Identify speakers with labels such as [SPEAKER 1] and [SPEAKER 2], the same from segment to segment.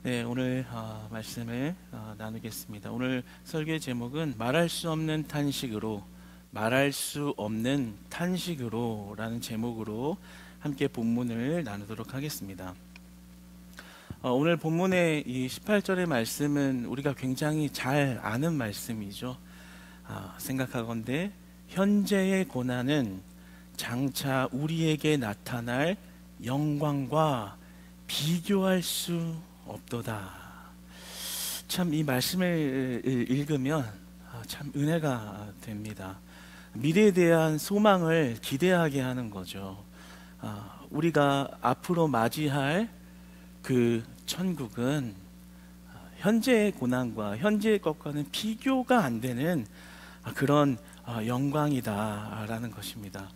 [SPEAKER 1] 네, 오늘 말씀을 나누겠습니다. 오늘 설교의 제목은 말할 수 없는 탄식으로, 말할 수 없는 탄식으로 라는 제목으로 함께 본문을 나누도록 하겠습니다. 오늘 본문의 이 18절의 말씀은 우리가 굉장히 잘 아는 말씀이죠. 생각하건대 현재의 고난은 장차 우리에게 나타날 영광과 비교할 수 없도다. 참 이 말씀을 읽으면 참 은혜가 됩니다. 미래에 대한 소망을 기대하게 하는 거죠. 우리가 앞으로 맞이할 그 천국은 현재의 고난과 현재의 것과는 비교가 안 되는 그런 영광이다라는 것입니다.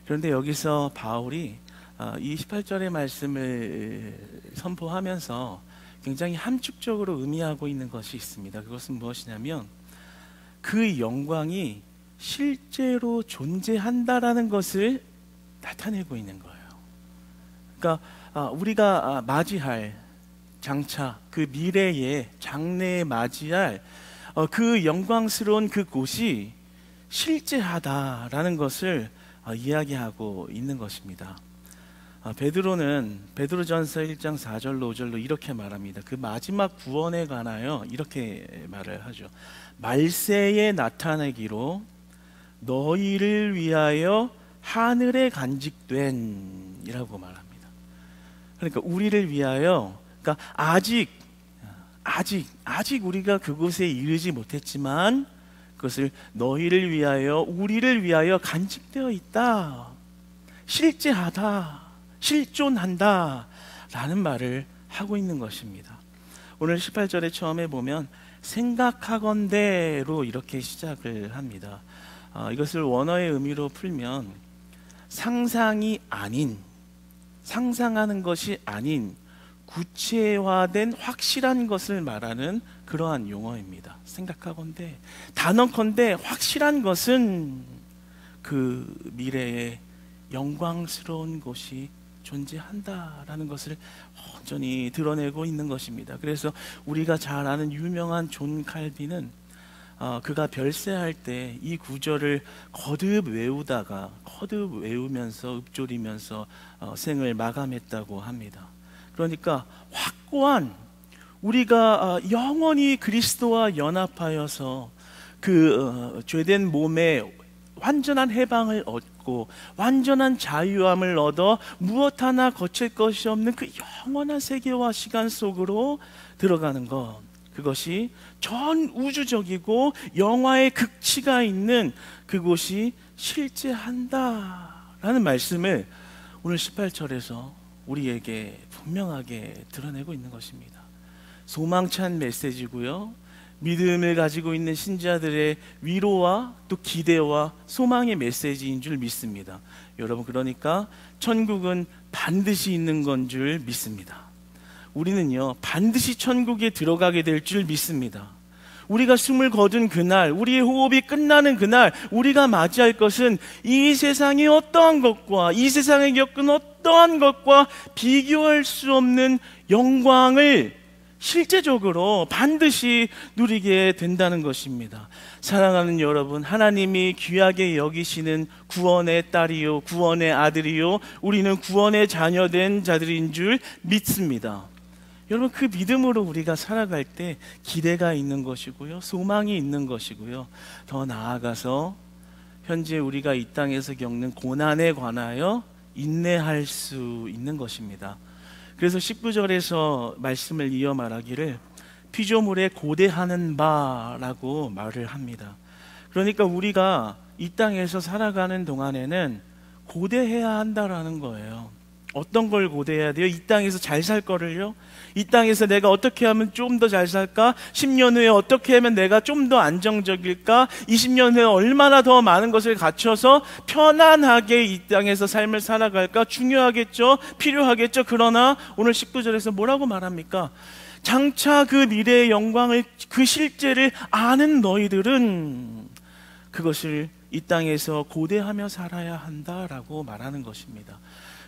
[SPEAKER 1] 그런데 여기서 바울이 이 18절의 말씀을 선포하면서 굉장히 함축적으로 의미하고 있는 것이 있습니다. 그것은 무엇이냐면 그 영광이 실제로 존재한다라는 것을 나타내고 있는 거예요. 그러니까 우리가 맞이할 장차 그 미래의 장래에 맞이할 그 영광스러운 그곳이 실제하다라는 것을 이야기하고 있는 것입니다. 베드로는 베드로전서 1장 4절로 5절로 이렇게 말합니다. 그 마지막 구원에 관하여 이렇게 말을 하죠. 말세에 나타내기로 너희를 위하여 하늘에 간직된 이라고 말합니다. 그러니까 우리를 위하여, 그러니까 아직 우리가 그곳에 이르지 못했지만 그것을 너희를 위하여, 우리를 위하여 간직되어 있다, 실제하다, 실존한다 라는 말을 하고 있는 것입니다. 오늘 18절에 처음에 보면 생각하건대로 이렇게 시작을 합니다. 이것을 원어의 의미로 풀면 상상이 아닌, 상상하는 것이 아닌 구체화된 확실한 것을 말하는 그러한 용어입니다. 생각하건대, 단언컨대 확실한 것은 그 미래의 영광스러운 곳이 존재한다라는 것을 온전히 드러내고 있는 것입니다. 그래서 우리가 잘 아는 유명한 존 칼빈은 그가 별세할 때 이 구절을 거듭 외우면서 읊조리면서 생을 마감했다고 합니다. 그러니까 확고한, 우리가 영원히 그리스도와 연합하여서 그 죄된 몸에 완전한 해방을 얻고 완전한 자유함을 얻어 무엇 하나 거칠 것이 없는 그 영원한 세계와 시간 속으로 들어가는 것, 그것이 전 우주적이고 영화의 극치가 있는 그곳이 실제한다라는 말씀을 오늘 18절에서 우리에게 분명하게 드러내고 있는 것입니다. 소망찬 메시지고요, 믿음을 가지고 있는 신자들의 위로와 또 기대와 소망의 메시지인 줄 믿습니다. 여러분, 그러니까 천국은 반드시 있는 건 줄 믿습니다. 우리는요, 반드시 천국에 들어가게 될 줄 믿습니다. 우리가 숨을 거둔 그날, 우리의 호흡이 끝나는 그날, 우리가 맞이할 것은 이 세상의 어떠한 것과, 이 세상에 겪은 어떠한 것과 비교할 수 없는 영광을 실제적으로 반드시 누리게 된다는 것입니다. 사랑하는 여러분, 하나님이 귀하게 여기시는 구원의 딸이요, 구원의 아들이요, 우리는 구원의 자녀된 자들인 줄 믿습니다. 여러분, 그 믿음으로 우리가 살아갈 때 기대가 있는 것이고요, 소망이 있는 것이고요, 더 나아가서 현재 우리가 이 땅에서 겪는 고난에 관하여 인내할 수 있는 것입니다. 그래서 19절에서 말씀을 이어 말하기를 피조물에 고대하는 바라고 말을 합니다. 그러니까 우리가 이 땅에서 살아가는 동안에는 고대해야 한다라는 거예요. 어떤 걸 고대해야 돼요? 이 땅에서 잘 살 거를요? 이 땅에서 내가 어떻게 하면 좀 더 잘 살까? 10년 후에 어떻게 하면 내가 좀 더 안정적일까? 20년 후에 얼마나 더 많은 것을 갖춰서 편안하게 이 땅에서 삶을 살아갈까? 중요하겠죠? 필요하겠죠? 그러나 오늘 19절에서 뭐라고 말합니까? 장차 그 미래의 영광을, 그 실제를 아는 너희들은 그것을 이 땅에서 고대하며 살아야 한다라고 말하는 것입니다.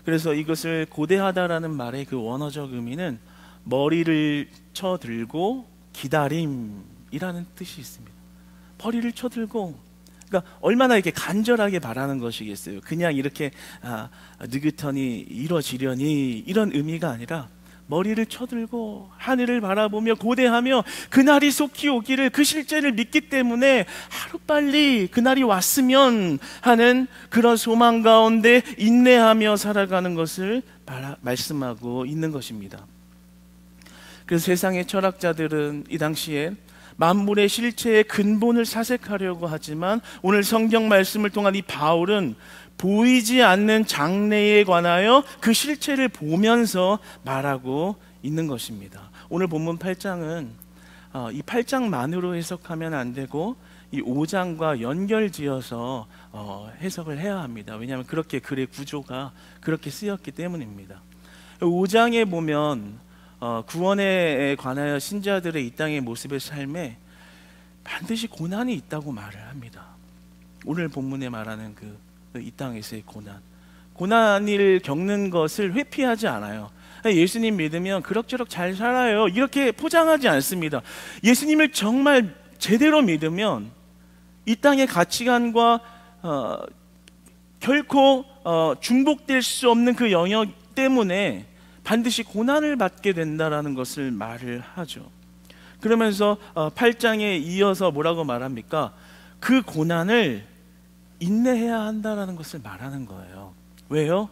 [SPEAKER 1] 그래서 이것을 고대하다라는 말의 그 원어적 의미는 머리를 쳐들고 기다림이라는 뜻이 있습니다. 머리를 쳐들고, 그러니까 얼마나 이렇게 간절하게 바라는 것이겠어요. 그냥 이렇게 느긋하니 이루어지려니 이런 의미가 아니라 머리를 쳐들고 하늘을 바라보며 고대하며 그날이 속히 오기를, 그 실제를 믿기 때문에 하루빨리 그날이 왔으면 하는 그런 소망 가운데 인내하며 살아가는 것을 말씀하고 있는 것입니다. 그래서 세상의 철학자들은 이 당시에 만물의 실체의 근본을 사색하려고 하지만, 오늘 성경 말씀을 통한 이 바울은 보이지 않는 장래에 관하여 그 실체를 보면서 말하고 있는 것입니다. 오늘 본문 8장은 이 8장만으로 해석하면 안 되고 이 5장과 연결지어서 해석을 해야 합니다. 왜냐하면 그렇게 글의 구조가 그렇게 쓰였기 때문입니다. 5장에 보면 구원에 관하여 신자들의 이 땅의 모습의 삶에 반드시 고난이 있다고 말을 합니다. 오늘 본문에 말하는 이 땅에서의 고난을 겪는 것을 회피하지 않아요. 예수님 믿으면 그럭저럭 잘 살아요, 이렇게 포장하지 않습니다. 예수님을 정말 제대로 믿으면 이 땅의 가치관과 결코 중복될 수 없는 그 영역 때문에 반드시 고난을 받게 된다라는 것을 말을 하죠. 그러면서 8장에 이어서 뭐라고 말합니까? 그 고난을 인내해야 한다라는 것을 말하는 거예요. 왜요?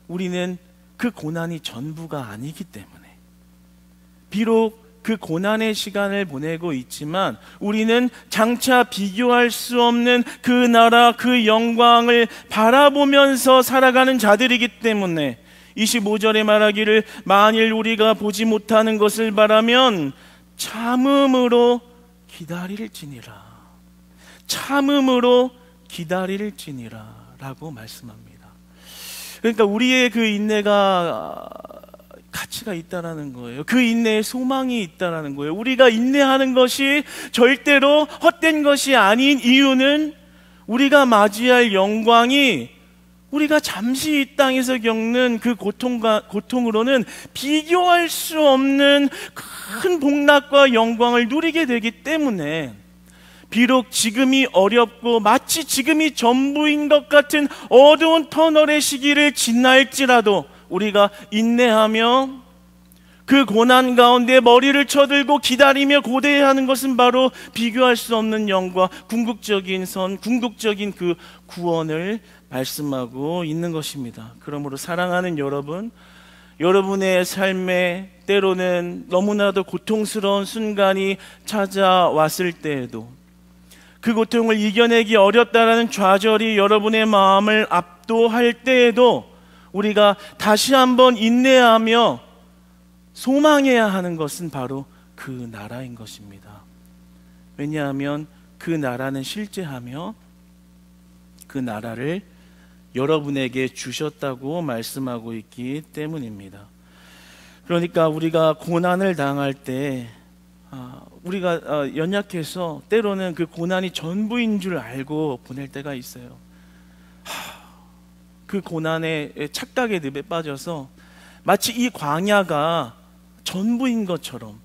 [SPEAKER 1] 우리는 그 고난이 전부가 아니기 때문에. 비록 그 고난의 시간을 보내고 있지만 우리는 장차 비교할 수 없는 그 나라, 그 영광을 바라보면서 살아가는 자들이기 때문에 25절에 말하기를, 만일 우리가 보지 못하는 것을 바라면 참음으로 기다릴지니라. 참음으로 기다릴지니라 라고 말씀합니다. 그러니까 우리의 그 인내가 가치가 있다라는 거예요. 그 인내에 소망이 있다라는 거예요. 우리가 인내하는 것이 절대로 헛된 것이 아닌 이유는 우리가 맞이할 영광이 우리가 잠시 이 땅에서 겪는 그 고통으로는 비교할 수 없는 큰 복락과 영광을 누리게 되기 때문에, 비록 지금이 어렵고 마치 지금이 전부인 것 같은 어두운 터널의 시기를 지날지라도 우리가 인내하며 그 고난 가운데 머리를 쳐들고 기다리며 고대하는 것은 바로 비교할 수 없는 영광, 궁극적인 궁극적인 그 구원을 말씀하고 있는 것입니다. 그러므로 사랑하는 여러분, 여러분의 삶에 때로는 너무나도 고통스러운 순간이 찾아왔을 때에도, 그 고통을 이겨내기 어렵다라는 좌절이 여러분의 마음을 압도할 때에도 우리가 다시 한번 인내하며 소망해야 하는 것은 바로 그 나라인 것입니다. 왜냐하면 그 나라는 실제하며 그 나라를 여러분에게 주셨다고 말씀하고 있기 때문입니다. 그러니까 우리가 고난을 당할 때 우리가 연약해서 때로는 그 고난이 전부인 줄 알고 보낼 때가 있어요. 그 고난의 착각의 늪에 빠져서 마치 이 광야가 전부인 것처럼,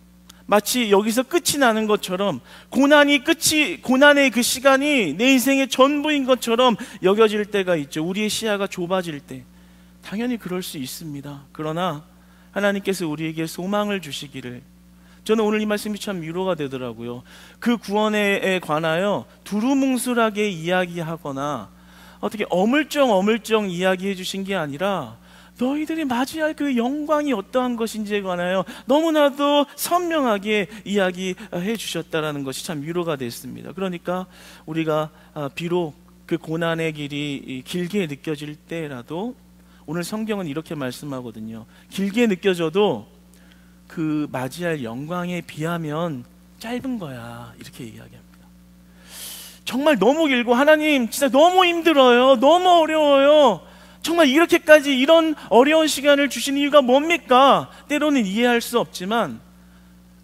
[SPEAKER 1] 마치 여기서 끝이 나는 것처럼, 고난의 그 시간이 내 인생의 전부인 것처럼 여겨질 때가 있죠. 우리의 시야가 좁아질 때. 당연히 그럴 수 있습니다. 그러나 하나님께서 우리에게 소망을 주시기를, 저는 오늘 이 말씀이 참 위로가 되더라고요. 그 구원에 관하여 두루뭉술하게 이야기하거나 어떻게 어물쩡 이야기해 주신 게 아니라 너희들이 맞이할 그 영광이 어떠한 것인지에 관하여 너무나도 선명하게 이야기해 주셨다라는 것이 참 위로가 됐습니다. 그러니까 우리가 비록 그 고난의 길이 길게 느껴질 때라도, 오늘 성경은 이렇게 말씀하거든요. 길게 느껴져도 그 맞이할 영광에 비하면 짧은 거야, 이렇게 이야기합니다. 정말 너무 길고, 하나님 진짜 너무 힘들어요, 너무 어려워요, 정말 이렇게까지 이런 어려운 시간을 주신 이유가 뭡니까? 때로는 이해할 수 없지만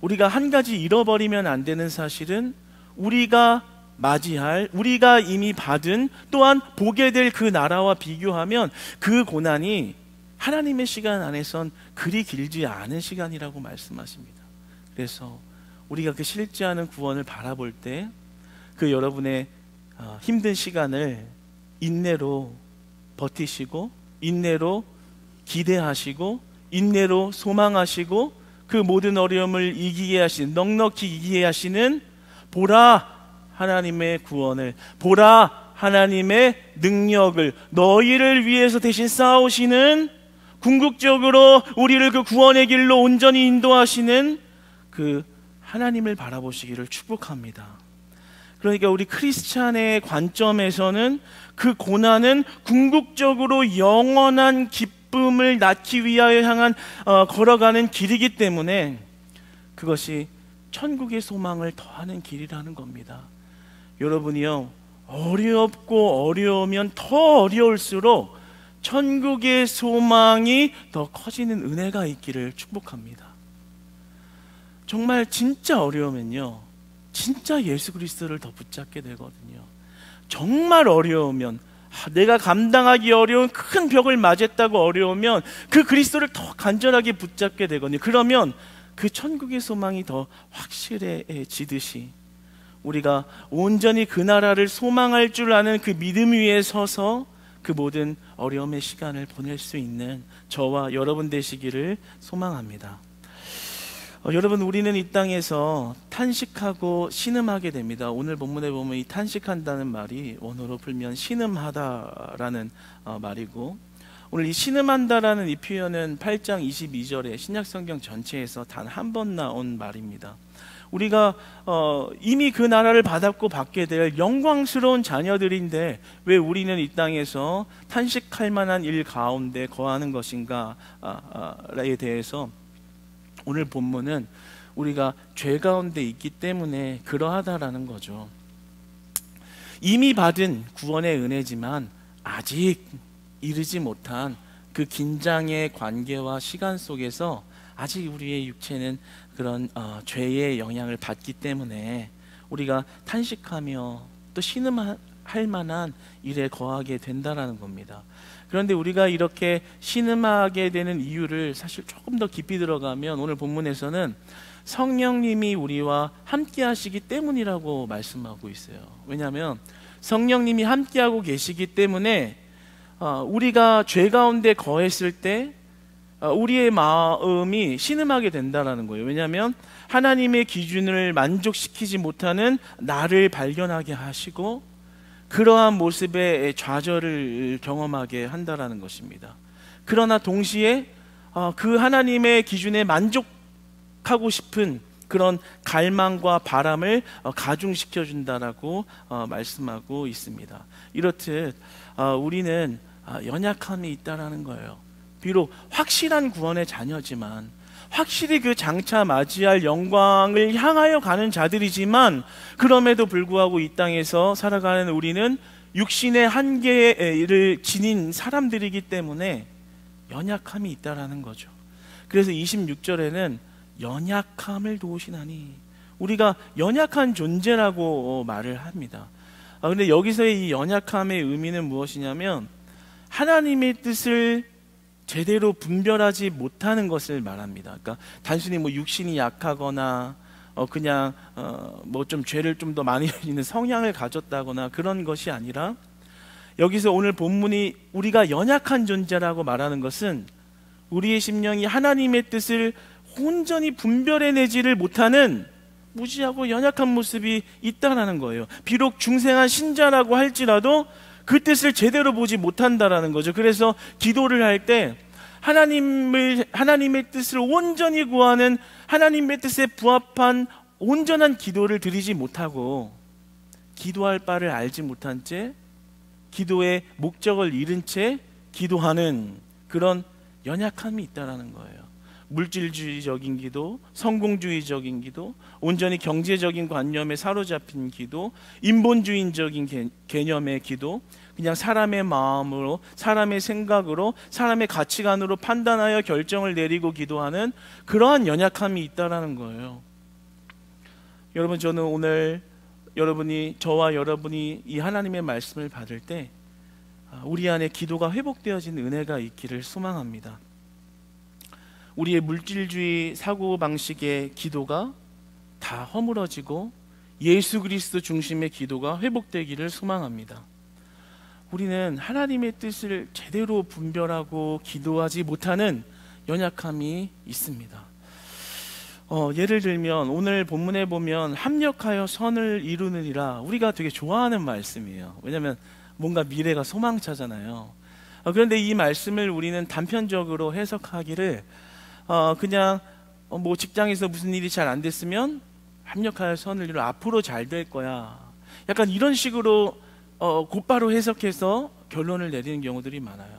[SPEAKER 1] 우리가 한 가지 잃어버리면 안 되는 사실은, 우리가 맞이할, 우리가 이미 받은, 또한 보게 될 그 나라와 비교하면 그 고난이 하나님의 시간 안에선 그리 길지 않은 시간이라고 말씀하십니다. 그래서 우리가 그 실지 않은 구원을 바라볼 때 그 여러분의 힘든 시간을 인내로 버티시고, 인내로 기대하시고, 인내로 소망하시고, 그 모든 어려움을 이기게 하시는, 넉넉히 이기게 하시는, 보라 하나님의 구원을, 보라 하나님의 능력을, 너희를 위해서 대신 싸우시는, 궁극적으로 우리를 그 구원의 길로 온전히 인도하시는 그 하나님을 바라보시기를 축복합니다. 그러니까 우리 크리스찬의 관점에서는 그 고난은 궁극적으로 영원한 기쁨을 낳기 위하여 향한 걸어가는 길이기 때문에 그것이 천국의 소망을 더하는 길이라는 겁니다. 여러분이요, 어렵고 어려우면 더 어려울수록 천국의 소망이 더 커지는 은혜가 있기를 축복합니다. 정말 진짜 어려우면요, 진짜 예수 그리스도를 더 붙잡게 되거든요. 정말 어려우면, 내가 감당하기 어려운 큰 벽을 맞았다고 어려우면 그 그리스도를 더 간절하게 붙잡게 되거든요. 그러면 그 천국의 소망이 더 확실해지듯이 우리가 온전히 그 나라를 소망할 줄 아는 그 믿음 위에 서서 그 모든 어려움의 시간을 보낼 수 있는 저와 여러분 되시기를 소망합니다. 여러분, 우리는 이 땅에서 탄식하고 신음하게 됩니다. 오늘 본문에 보면 이 탄식한다는 말이 원어로 풀면 신음하다라는 말이고, 오늘 이 신음한다라는 이 표현은 8장 22절에 신약성경 전체에서 단 한 번 나온 말입니다. 우리가 이미 그 나라를 받았고 받게 될 영광스러운 자녀들인데 왜 우리는 이 땅에서 탄식할 만한 일 가운데 거하는 것인가에 대해서 오늘 본문은 우리가 죄 가운데 있기 때문에 그러하다라는 거죠. 이미 받은 구원의 은혜지만 아직 이르지 못한 그 긴장의 관계와 시간 속에서 아직 우리의 육체는 그런 죄의 영향을 받기 때문에 우리가 탄식하며 또 신음할 만한 일에 거하게 된다라는 겁니다. 그런데 우리가 이렇게 신음하게 되는 이유를 사실 조금 더 깊이 들어가면 오늘 본문에서는 성령님이 우리와 함께 하시기 때문이라고 말씀하고 있어요. 왜냐하면 성령님이 함께하고 계시기 때문에 우리가 죄 가운데 거했을 때 우리의 마음이 신음하게 된다는 거예요. 왜냐하면 하나님의 기준을 만족시키지 못하는 나를 발견하게 하시고 그러한 모습의 좌절을 경험하게 한다라는 것입니다. 그러나 동시에 그 하나님의 기준에 만족하고 싶은 그런 갈망과 바람을 가중시켜 준다라고 말씀하고 있습니다. 이렇듯 우리는 연약함이 있다라는 거예요. 비록 확실한 구원의 자녀지만, 확실히 그 장차 맞이할 영광을 향하여 가는 자들이지만, 그럼에도 불구하고 이 땅에서 살아가는 우리는 육신의 한계를 지닌 사람들이기 때문에 연약함이 있다라는 거죠. 그래서 26절에는 연약함을 도우시나니, 우리가 연약한 존재라고 말을 합니다. 근데 여기서의 이 연약함의 의미는 무엇이냐면 하나님의 뜻을 제대로 분별하지 못하는 것을 말합니다. 그러니까 단순히 뭐 육신이 약하거나 그냥 뭐 좀 죄를 좀 더 많이 있는 성향을 가졌다거나 그런 것이 아니라, 여기서 오늘 본문이 우리가 연약한 존재라고 말하는 것은 우리의 심령이 하나님의 뜻을 온전히 분별해내지를 못하는 무지하고 연약한 모습이 있다라는 거예요. 비록 중생한 신자라고 할지라도 그 뜻을 제대로 보지 못한다라는 거죠. 그래서 기도를 할 때 하나님의 뜻을 온전히 구하는, 하나님의 뜻에 부합한 온전한 기도를 드리지 못하고 기도할 바를 알지 못한 채, 기도의 목적을 잃은 채 기도하는 그런 연약함이 있다라는 거예요. 물질주의적인 기도, 성공주의적인 기도, 온전히 경제적인 관념에 사로잡힌 기도, 인본주의적인 개념의 기도, 그냥 사람의 마음으로, 사람의 생각으로, 사람의 가치관으로 판단하여 결정을 내리고 기도하는 그러한 연약함이 있다라는 거예요. 여러분, 저는 오늘 저와 여러분이 이 하나님의 말씀을 받을 때 우리 안에 기도가 회복되어진 은혜가 있기를 소망합니다. 우리의 물질주의 사고방식의 기도가 다 허물어지고 예수 그리스도 중심의 기도가 회복되기를 소망합니다. 우리는 하나님의 뜻을 제대로 분별하고 기도하지 못하는 연약함이 있습니다. 예를 들면 오늘 본문에 보면 합력하여 선을 이루느니라, 우리가 되게 좋아하는 말씀이에요. 왜냐하면 뭔가 미래가 소망차잖아요. 그런데 이 말씀을 우리는 단편적으로 해석하기를 그냥 뭐 직장에서 무슨 일이 잘 안 됐으면 합력하여 선을 이루어 앞으로 잘 될 거야, 약간 이런 식으로 곧바로 해석해서 결론을 내리는 경우들이 많아요.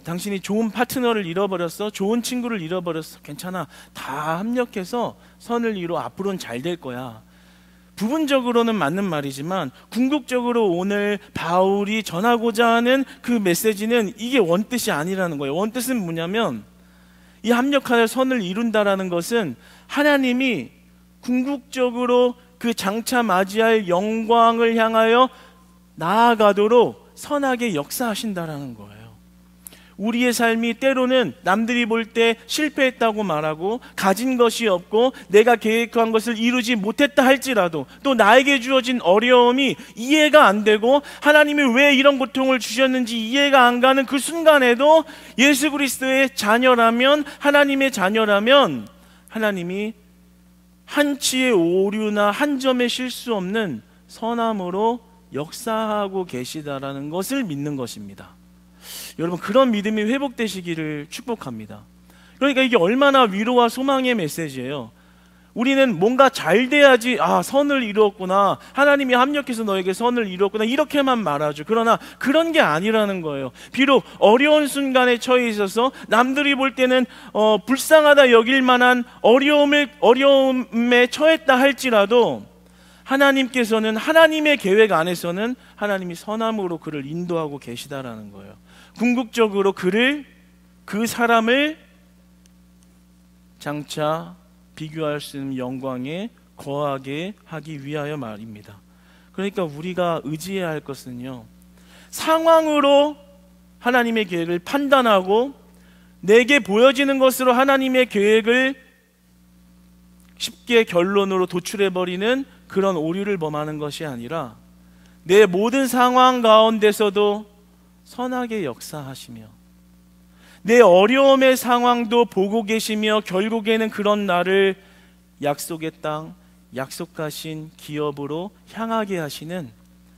[SPEAKER 1] 당신이 좋은 파트너를 잃어버렸어, 좋은 친구를 잃어버렸어, 괜찮아, 다 합력해서 선을 이루어 앞으로는 잘 될 거야. 부분적으로는 맞는 말이지만 궁극적으로 오늘 바울이 전하고자 하는 그 메시지는 이게 원뜻이 아니라는 거예요. 원뜻은 뭐냐면 이 합력하여 선을 이룬다라는 것은 하나님이 궁극적으로 그 장차 맞이할 영광을 향하여 나아가도록 선하게 역사하신다라는 거예요. 우리의 삶이 때로는 남들이 볼 때 실패했다고 말하고 가진 것이 없고 내가 계획한 것을 이루지 못했다 할지라도, 또 나에게 주어진 어려움이 이해가 안 되고 하나님이 왜 이런 고통을 주셨는지 이해가 안 가는 그 순간에도 예수 그리스도의 자녀라면, 하나님의 자녀라면 하나님이 한치의 오류나 한 점의 실수 없는 선함으로 역사하고 계시다라는 것을 믿는 것입니다. 여러분, 그런 믿음이 회복되시기를 축복합니다. 그러니까 이게 얼마나 위로와 소망의 메시지예요. 우리는 뭔가 잘 돼야지, 선을 이루었구나, 하나님이 합력해서 너에게 선을 이루었구나, 이렇게만 말하죠. 그러나 그런 게 아니라는 거예요. 비록 어려운 순간에 처해 있어서 남들이 볼 때는 불쌍하다 여길 만한 어려움에 처했다 할지라도 하나님께서는, 하나님의 계획 안에서는 하나님이 선함으로 그를 인도하고 계시다라는 거예요. 궁극적으로 그 사람을 장차 비교할 수 있는 영광에 거하게 하기 위하여 말입니다. 그러니까 우리가 의지해야 할 것은요, 상황으로 하나님의 계획을 판단하고 내게 보여지는 것으로 하나님의 계획을 쉽게 결론으로 도출해버리는 그런 오류를 범하는 것이 아니라 내 모든 상황 가운데서도 선하게 역사하시며 내 어려움의 상황도 보고 계시며 결국에는 그런 나를 약속의 땅, 약속하신 기업으로 향하게 하시는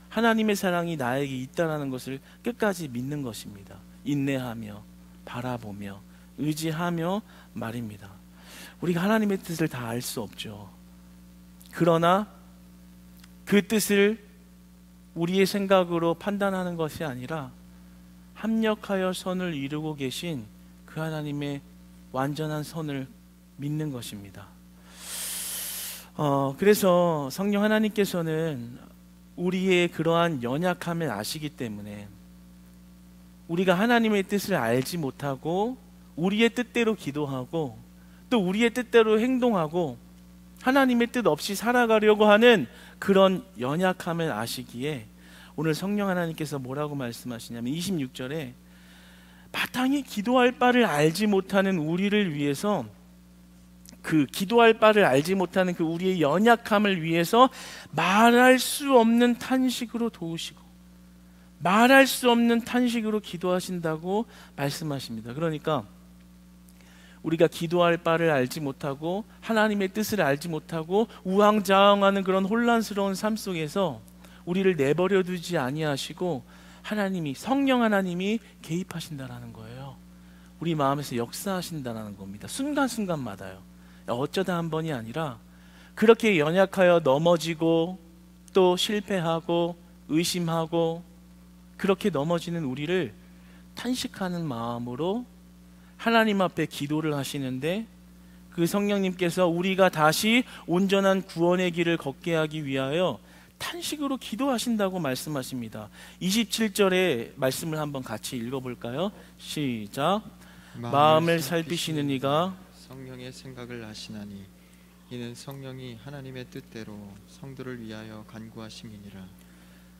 [SPEAKER 1] 하나님의 사랑이 나에게 있다는 것을 끝까지 믿는 것입니다. 인내하며 바라보며 의지하며 말입니다. 우리가 하나님의 뜻을 다 알 수 없죠. 그러나 그 뜻을 우리의 생각으로 판단하는 것이 아니라 합력하여 선을 이루고 계신 그 하나님의 완전한 선을 믿는 것입니다. 그래서 성령 하나님께서는 우리의 그러한 연약함을 아시기 때문에 우리가 하나님의 뜻을 알지 못하고 우리의 뜻대로 기도하고 또 우리의 뜻대로 행동하고 하나님의 뜻 없이 살아가려고 하는 그런 연약함을 아시기에 오늘 성령 하나님께서 뭐라고 말씀하시냐면 26절에 마땅히 기도할 바를 알지 못하는 우리를 위해서, 그 기도할 바를 알지 못하는 그 우리의 연약함을 위해서 말할 수 없는 탄식으로 도우시고 말할 수 없는 탄식으로 기도하신다고 말씀하십니다. 그러니까 우리가 기도할 바를 알지 못하고 하나님의 뜻을 알지 못하고 우왕좌왕하는 그런 혼란스러운 삶 속에서 우리를 내버려 두지 아니하시고 하나님이, 성령 하나님이 개입하신다라는 거예요. 우리 마음에서 역사하신다라는 겁니다. 순간순간마다요. 어쩌다 한 번이 아니라 그렇게 연약하여 넘어지고 또 실패하고 의심하고 그렇게 넘어지는 우리를 탄식하는 마음으로 하나님 앞에 기도를 하시는데, 그 성령님께서 우리가 다시 온전한 구원의 길을 걷게 하기 위하여 탄식으로 기도하신다고 말씀하십니다. 27절의 말씀을 한번 같이 읽어볼까요? 시작. 마음을 살피시는 이가
[SPEAKER 2] 성령의 생각을 아시나니 이는 성령이 하나님의 뜻대로 성도를 위하여 간구하심이니라.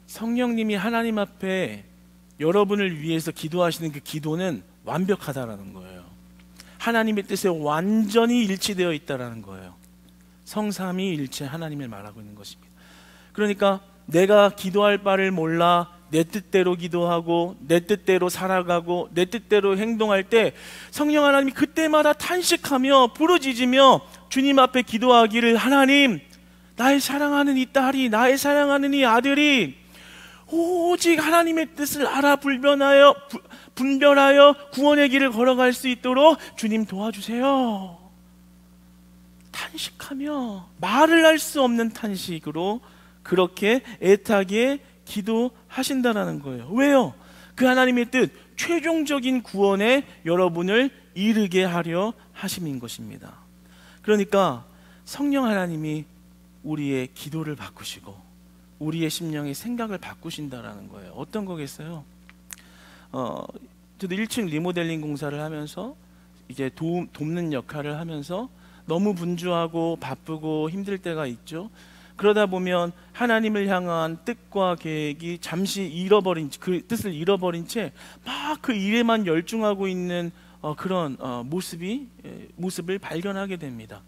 [SPEAKER 1] 성령님이 하나님 앞에 여러분을 위해서 기도하시는 그 기도는 완벽하다라는 거예요. 하나님의 뜻에 완전히 일치되어 있다라는 거예요. 성삼위일체 하나님을 말하고 있는 것입니다. 그러니까 내가 기도할 바를 몰라 내 뜻대로 기도하고 내 뜻대로 살아가고 내 뜻대로 행동할 때 성령 하나님이 그때마다 탄식하며 부르짖으며 주님 앞에 기도하기를, 하나님, 나의 사랑하는 이 딸이, 나의 사랑하는 이 아들이 오직 하나님의 뜻을 알아 분별하여 구원의 길을 걸어갈 수 있도록 주님 도와주세요. 탄식하며 말을 할 수 없는 탄식으로 그렇게 애타게 기도하신다라는 거예요. 왜요? 그 하나님의 뜻, 최종적인 구원에 여러분을 이르게 하려 하심인 것입니다. 그러니까 성령 하나님이 우리의 기도를 바꾸시고 우리의 심령의 생각을 바꾸신다라는 거예요. 어떤 거겠어요? 저도 1층 리모델링 공사를 하면서 이제 돕는 역할을 하면서 너무 분주하고 바쁘고 힘들 때가 있죠. 그러다 보면 하나님을 향한 뜻과 계획이 잠시 잃어버린, 그 뜻을 잃어버린 채 막 그 일에만 열중하고 있는 그런 모습을 발견하게 됩니다.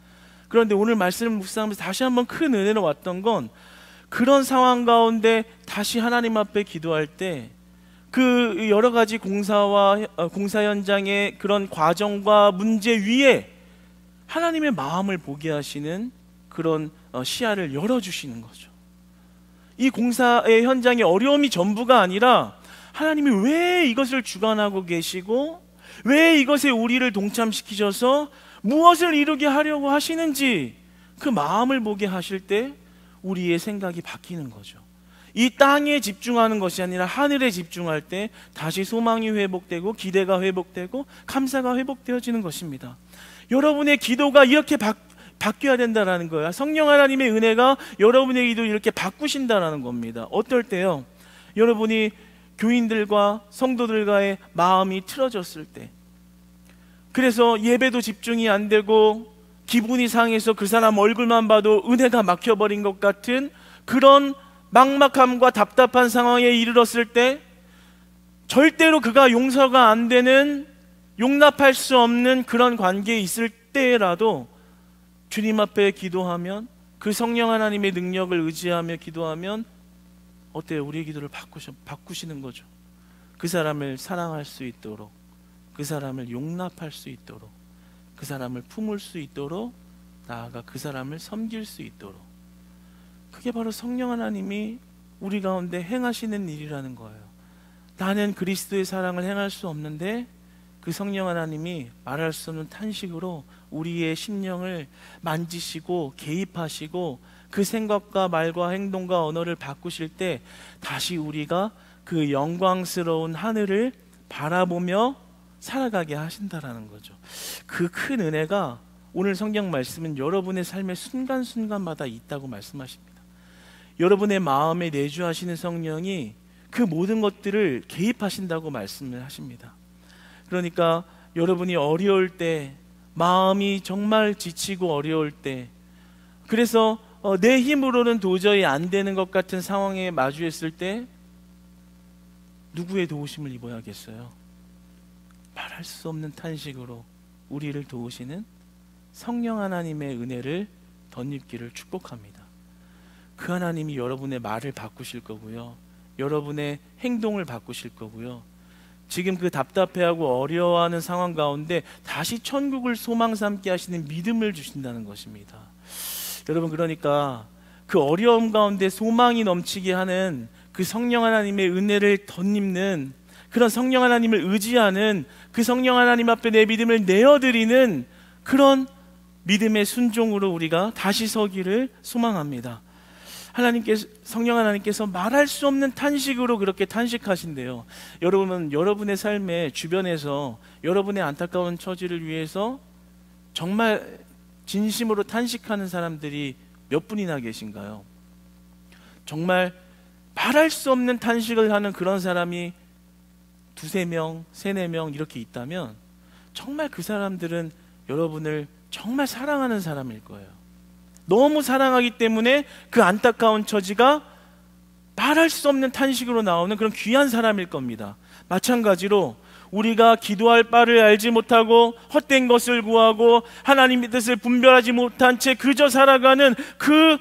[SPEAKER 1] 그런데 오늘 말씀을 묵상하면서 다시 한번 큰 은혜로 왔던 건, 그런 상황 가운데 다시 하나님 앞에 기도할 때 그 여러 가지 공사 현장의 그런 과정과 문제 위에 하나님의 마음을 보게 하시는 그런 시야를 열어주시는 거죠. 이 공사의 현장의 어려움이 전부가 아니라 하나님이 왜 이것을 주관하고 계시고 왜 이것에 우리를 동참시키셔서 무엇을 이루게 하려고 하시는지 그 마음을 보게 하실 때 우리의 생각이 바뀌는 거죠. 이 땅에 집중하는 것이 아니라 하늘에 집중할 때 다시 소망이 회복되고 기대가 회복되고 감사가 회복되어지는 것입니다. 여러분의 기도가 이렇게 바뀌어야 된다는 거예요. 성령 하나님의 은혜가 여러분의 기도를 이렇게 바꾸신다는 겁니다. 어떨 때요? 여러분이 교인들과 성도들과의 마음이 틀어졌을 때, 그래서 예배도 집중이 안 되고 기분이 상해서 그 사람 얼굴만 봐도 은혜가 막혀버린 것 같은 그런 막막함과 답답한 상황에 이르렀을 때, 절대로 그가 용서가 안 되는, 용납할 수 없는 그런 관계에 있을 때라도 주님 앞에 기도하면, 그 성령 하나님의 능력을 의지하며 기도하면 어때요? 우리의 기도를 바꾸시는 거죠. 그 사람을 사랑할 수 있도록, 그 사람을 용납할 수 있도록, 그 사람을 품을 수 있도록, 나아가 그 사람을 섬길 수 있도록. 그게 바로 성령 하나님이 우리 가운데 행하시는 일이라는 거예요. 나는 그리스도의 사랑을 행할 수 없는데 그 성령 하나님이 말할 수 없는 탄식으로 우리의 심령을 만지시고 개입하시고 그 생각과 말과 행동과 언어를 바꾸실 때 다시 우리가 그 영광스러운 하늘을 바라보며 살아가게 하신다라는 거죠. 그 큰 은혜가 오늘 성경 말씀은 여러분의 삶의 순간순간마다 있다고 말씀하십니다. 여러분의 마음에 내주하시는 성령이 그 모든 것들을 개입하신다고 말씀을 하십니다. 그러니까 여러분이 어려울 때, 마음이 정말 지치고 어려울 때, 그래서 내 힘으로는 도저히 안 되는 것 같은 상황에 마주했을 때 누구의 도우심을 입어야겠어요? 말할 수 없는 탄식으로 우리를 도우시는 성령 하나님의 은혜를 덧입기를 축복합니다. 그 하나님이 여러분의 말을 바꾸실 거고요, 여러분의 행동을 바꾸실 거고요, 지금 그 답답해하고 어려워하는 상황 가운데 다시 천국을 소망 삼게 하시는 믿음을 주신다는 것입니다. 여러분, 그러니까 그 어려움 가운데 소망이 넘치게 하는 그 성령 하나님의 은혜를 덧입는, 그런 성령 하나님을 의지하는, 그 성령 하나님 앞에 내 믿음을 내어드리는 그런 믿음의 순종으로 우리가 다시 서기를 소망합니다. 성령 하나님께서 말할 수 없는 탄식으로 그렇게 탄식하신대요. 여러분은 여러분의 삶의 주변에서 여러분의 안타까운 처지를 위해서 정말 진심으로 탄식하는 사람들이 몇 분이나 계신가요? 정말 말할 수 없는 탄식을 하는 그런 사람이 두세 명, 세네 명 이렇게 있다면 정말 그 사람들은 여러분을 정말 사랑하는 사람일 거예요. 너무 사랑하기 때문에 그 안타까운 처지가 말할 수 없는 탄식으로 나오는 그런 귀한 사람일 겁니다. 마찬가지로 우리가 기도할 바를 알지 못하고 헛된 것을 구하고 하나님의 뜻을 분별하지 못한 채 그저 살아가는 그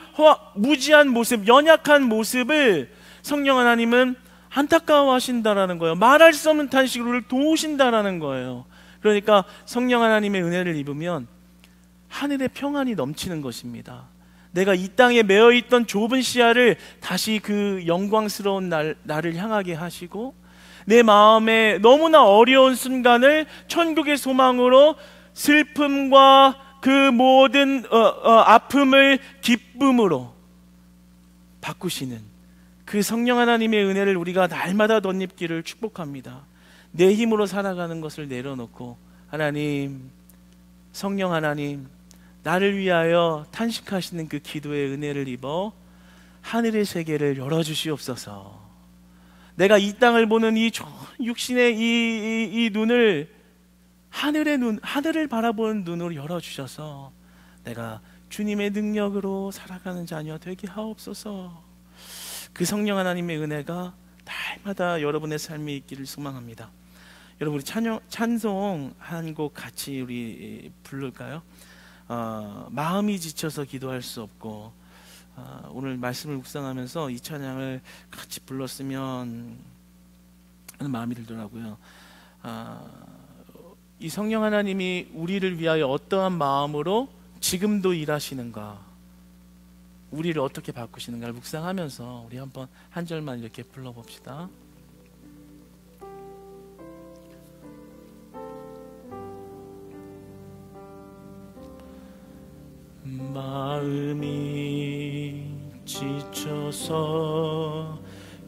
[SPEAKER 1] 무지한 모습, 연약한 모습을 성령 하나님은 안타까워하신다라는 거예요. 말할 수 없는 탄식으로 우리를 도우신다라는 거예요. 그러니까 성령 하나님의 은혜를 입으면 하늘의 평안이 넘치는 것입니다. 내가 이 땅에 매어있던 좁은 시야를 다시 그 영광스러운 나를 향하게 하시고, 내 마음에 너무나 어려운 순간을 천국의 소망으로, 슬픔과 그 모든 아픔을 기쁨으로 바꾸시는 그 성령 하나님의 은혜를 우리가 날마다 덧입기를 축복합니다. 내 힘으로 살아가는 것을 내려놓고, 하나님, 성령 하나님, 나를 위하여 탄식하시는 그 기도의 은혜를 입어 하늘의 세계를 열어주시옵소서. 내가 이 땅을 보는 이 육신의 이 눈을 하늘을 바라보는 눈으로 열어주셔서 내가 주님의 능력으로 살아가는 자녀 되게 하옵소서. 그 성령 하나님의 은혜가 날마다 여러분의 삶에 있기를 소망합니다. 여러분, 우리 찬송 한 곡 같이 우리 부를까요? 마음이 지쳐서 기도할 수 없고, 오늘 말씀을 묵상하면서 이 찬양을 같이 불렀으면 하는 마음이 들더라고요. 이 성령 하나님이 우리를 위하여 어떠한 마음으로 지금도 일하시는가, 우리를 어떻게 바꾸시는가를 묵상하면서 우리 한번 한 절만 이렇게 불러봅시다. 마음이 지쳐서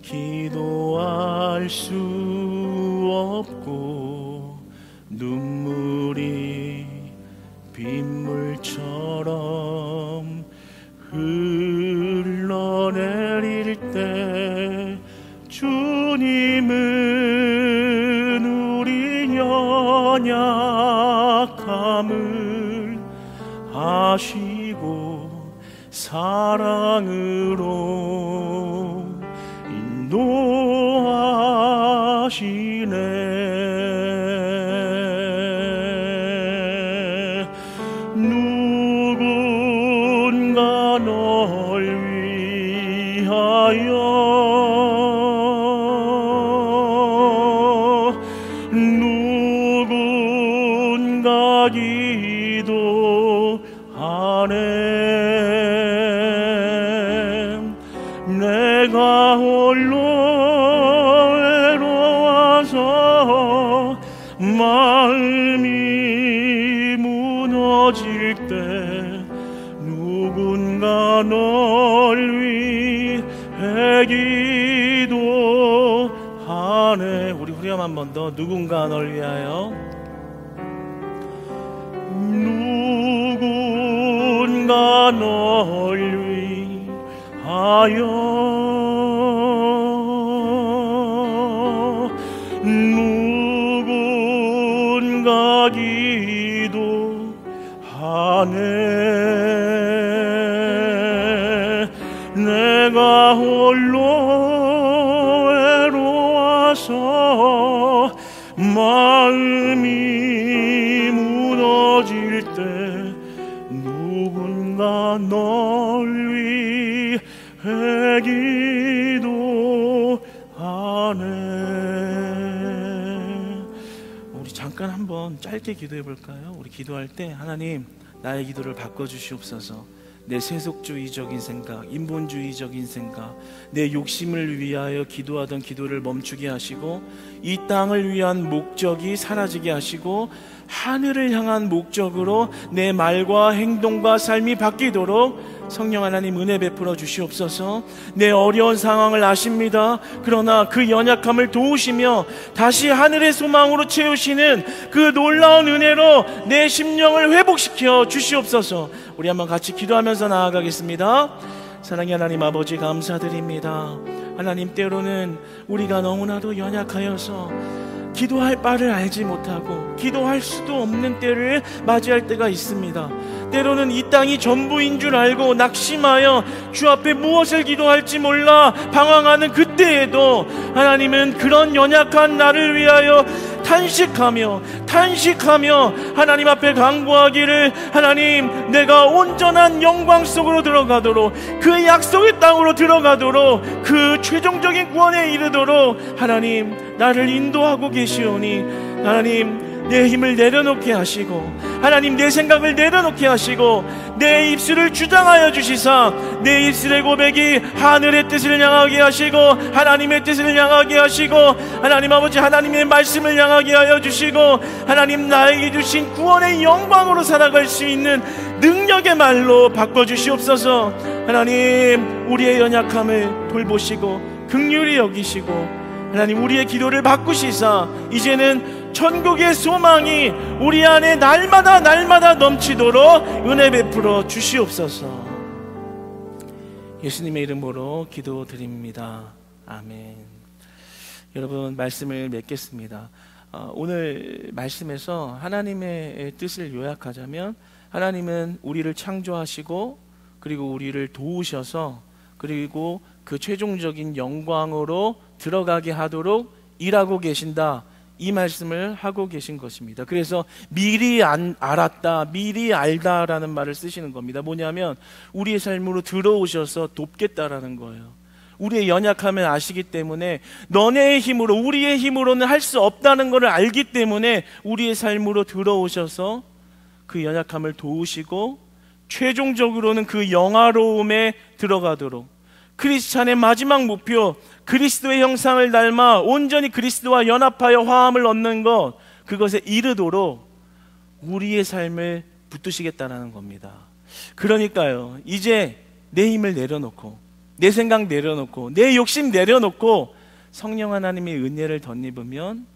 [SPEAKER 1] 기도할 수 없고 눈물이 빗물처럼 흘러내릴 때 주님은 우리 연약함을 아시고 사랑으로 인도하시네. 누군가 널 위하여, 누군가 기도하네. 내가 홀로 외로워서 마음이 무너질 때 누군가 널 위해 기도하네. 우리 후렴 한 번 더. 누군가 널 위하여, 누군가 널 위하여, 누군가 기도하네. 내가 홀로 외로워서 마음이 무너질 때 누군가 널 위해 기도하네. 우리 잠깐 한번 짧게 기도해 볼까요? 우리 기도할 때, 하나님, 나의 기도를 바꿔주시옵소서. 내 세속주의적인 생각, 인본주의적인 생각, 내 욕심을 위하여 기도하던 기도를 멈추게 하시고, 이 땅을 위한 목적이 사라지게 하시고 하늘을 향한 목적으로 내 말과 행동과 삶이 바뀌도록 성령 하나님 은혜 베풀어 주시옵소서. 내 어려운 상황을 아십니다. 그러나 그 연약함을 도우시며 다시 하늘의 소망으로 채우시는 그 놀라운 은혜로 내 심령을 회복시켜 주시옵소서. 우리 한번 같이 기도하면서 나아가겠습니다. 사랑의 하나님 아버지, 감사드립니다. 하나님, 때로는 우리가 너무나도 연약하여서 기도할 바를 알지 못하고 기도할 수도 없는 때를 맞이할 때가 있습니다. 때로는 이 땅이 전부인 줄 알고 낙심하여 주 앞에 무엇을 기도할지 몰라 방황하는 그때에도 하나님은 그런 연약한 나를 위하여 탄식하며 하나님 앞에 간구하기를, 하나님, 내가 온전한 영광 속으로 들어가도록, 그 약속의 땅으로 들어가도록, 그 최종적인 구원에 이르도록 하나님 나를 인도하고 계시오니, 하나님 내 힘을 내려놓게 하시고, 하나님 내 생각을 내려놓게 하시고, 내 입술을 주장하여 주시사 내 입술의 고백이 하늘의 뜻을 향하게 하시고 하나님의 뜻을 향하게 하시고, 하나님 아버지 하나님의 말씀을 향하게 하여 주시고, 하나님 나에게 주신 구원의 영광으로 살아갈 수 있는 능력의 말로 바꿔주시옵소서. 하나님 우리의 연약함을 돌보시고 긍휼히 여기시고, 하나님 우리의 기도를 바꾸시사 이제는 천국의 소망이 우리 안에 날마다 넘치도록 은혜 베풀어 주시옵소서. 예수님의 이름으로 기도드립니다. 아멘. 여러분, 말씀을 맺겠습니다. 오늘 말씀에서 하나님의 뜻을 요약하자면, 하나님은 우리를 창조하시고 그리고 우리를 도우셔서 그리고 그 최종적인 영광으로 들어가게 하도록 일하고 계신다, 이 말씀을 하고 계신 것입니다. 그래서 미리 알았다, 미리 알다라는 말을 쓰시는 겁니다. 뭐냐면 우리의 삶으로 들어오셔서 돕겠다라는 거예요. 우리의 연약함을 아시기 때문에, 너네의 힘으로, 우리의 힘으로는 할 수 없다는 것을 알기 때문에 우리의 삶으로 들어오셔서 그 연약함을 도우시고 최종적으로는 그 영화로움에 들어가도록, 크리스찬의 마지막 목표, 그리스도의 형상을 닮아 온전히 그리스도와 연합하여 화함을 얻는 것, 그것에 이르도록 우리의 삶을 붙드시겠다는 겁니다. 그러니까요, 이제 내 힘을 내려놓고, 내 생각 내려놓고, 내 욕심 내려놓고 성령 하나님의 은혜를 덧입으면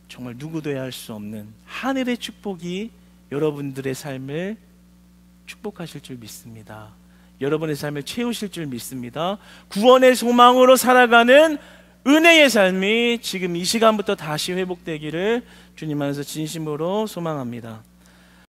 [SPEAKER 1] 정말 누구도 할 수 없는 하늘의 축복이 여러분들의 삶을 축복하실 줄 믿습니다. 여러분의 삶을 채우실 줄 믿습니다. 구원의 소망으로 살아가는 은혜의 삶이 지금 이 시간부터 다시 회복되기를 주님 안에서 진심으로 소망합니다.